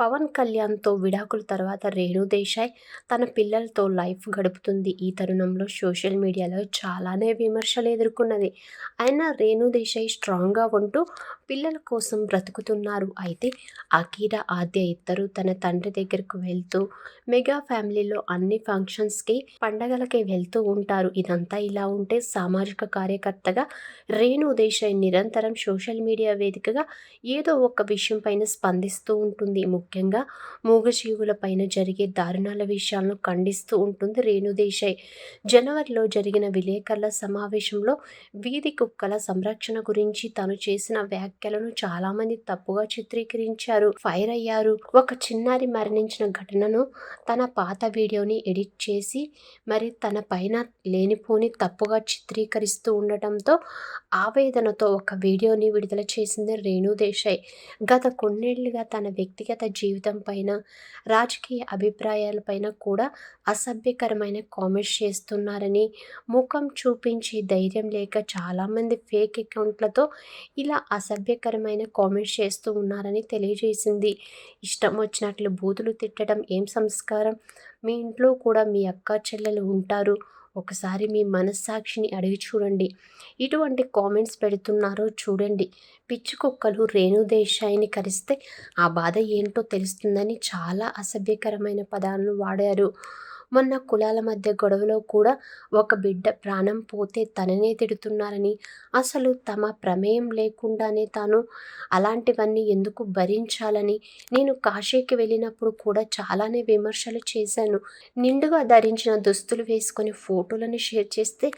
పవన్ కళ్యాణ్‌తో విడాకుల తర్వాత రేణు దేశాయ్ తన పిల్లలతో లైఫ్ గడుపుతుంది. ఈ తరుణంలో సోషల్ మీడియాలో చాలానే విమర్శలు ఎదుర్కొన్నది. అయినా రేణు దేశాయ్ స్ట్రాంగ్‌గా ఉంటూ పిల్లల కోసం బ్రతుకుతున్నారు. అయితే అఖీరా, ఆద్య ఇద్దరూ తన తండ్రి దగ్గరకు వెళ్తూ మెగా ఫ్యామిలీలో అన్ని ఫంక్షన్స్‌కి, పండగలకి వెళ్తూ ఉంటారు. ఇదంతా ఇలా ఉంటే సామాజిక కార్యకర్తగా రేణు దేశాయ్ నిరంతరం సోషల్ మీడియా వేదికగా ఏదో ఒక విషయం పైన స్పందిస్తూ ఉంటుంది. ముఖ్యంగా మూగజీవుల పైన జరిగే దారుణాల విషయాలను ఖండిస్తూ ఉంటుంది రేణు దేశాయ్. జనవరిలో జరిగిన విలేకరుల సమావేశంలో వీధి కుక్కల సంరక్షణ గురించి తను చేసిన వ్యాఖ్యలను చాలామంది తప్పుగా చిత్రీకరించారు, ఫైర్ అయ్యారు. ఒక చిన్నారి మరణించిన ఘటనను తన పాత వీడియోని ఎడిట్ చేసి మరి తన పైన లేనిపోని తప్పుగా చిత్రీకరిస్తూ ఉండటంతో ఆవేదనతో ఒక వీడియోని విడుదల చేసింది రేణు దేశాయ్. గత కొన్నేళ్లుగా తన వ్యక్తిగత జీవితం పైన, రాజకీయ అభిప్రాయాలపైన కూడా అసభ్యకరమైన కామెంట్స్ చేస్తున్నారని, ముఖం చూపించే ధైర్యం లేక చాలామంది ఫేక్ అకౌంట్లతో ఇలా అసభ్యకరమైన కామెంట్స్ చేస్తూ ఉన్నారని తెలియజేసింది. ఇష్టం వచ్చినట్లు బూతులు తిట్టడం ఏం సంస్కారం? మీ ఇంట్లో కూడా మీ అక్కా చెల్లెలు ఉంటారు. ఒకసారి మీ మనస్సాక్షిని అడిగి చూడండి. ఇటువంటి కామెంట్స్ పెడుతున్నారో చూడండి. పిచ్చి కుక్కలు రేణు దేశాయ్‌ని కరిస్తే ఆ బాధ ఏంటో తెలుస్తుందని చాలా అసభ్యకరమైన పదాలను వాడారు. మొన్న కులాల మధ్య గొడవలో కూడా ఒక బిడ్డ ప్రాణం పోతే తననే తిడుతున్నారని, అసలు తమ ప్రమేయం లేకుండానే తాను అలాంటివన్నీ ఎందుకు భరించాలని, నేను కాశీకి వెళ్ళినప్పుడు కూడా చాలానే విమర్శలు చేశాను. నిండుగా ధరించిన దుస్తులు వేసుకొని ఫోటోలను షేర్ చేస్తే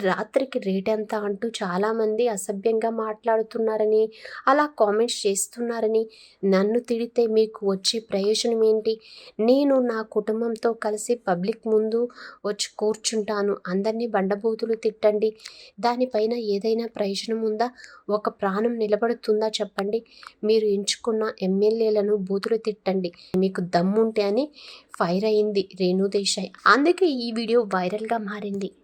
రాత్రికి రేటెంత అంటూ చాలామంది అసభ్యంగా మాట్లాడుతున్నారని, అలా కామెంట్స్ చేస్తున్నారని, నన్ను తిడితే మీకు వచ్చే ప్రయోజనం ఏంటి? నేను నా కుటుంబంతో కలిసి పబ్లిక్ ముందు వచ్చి కూర్చుంటాను. అందరినీ బండబూతులు తిట్టండి. దానిపైన ఏదైనా ప్రయోజనం ఉందా? ఒక ప్రాణం నిలబడుతుందా చెప్పండి? మీరు ఎంచుకున్న ఎమ్మెల్యేలను బూతులు తిట్టండి. మీకు దమ్ముంటే అని ఫైర్ అయింది రేణు దేశాయ్. అందుకే ఈ వీడియో వైరల్‌గా మారింది.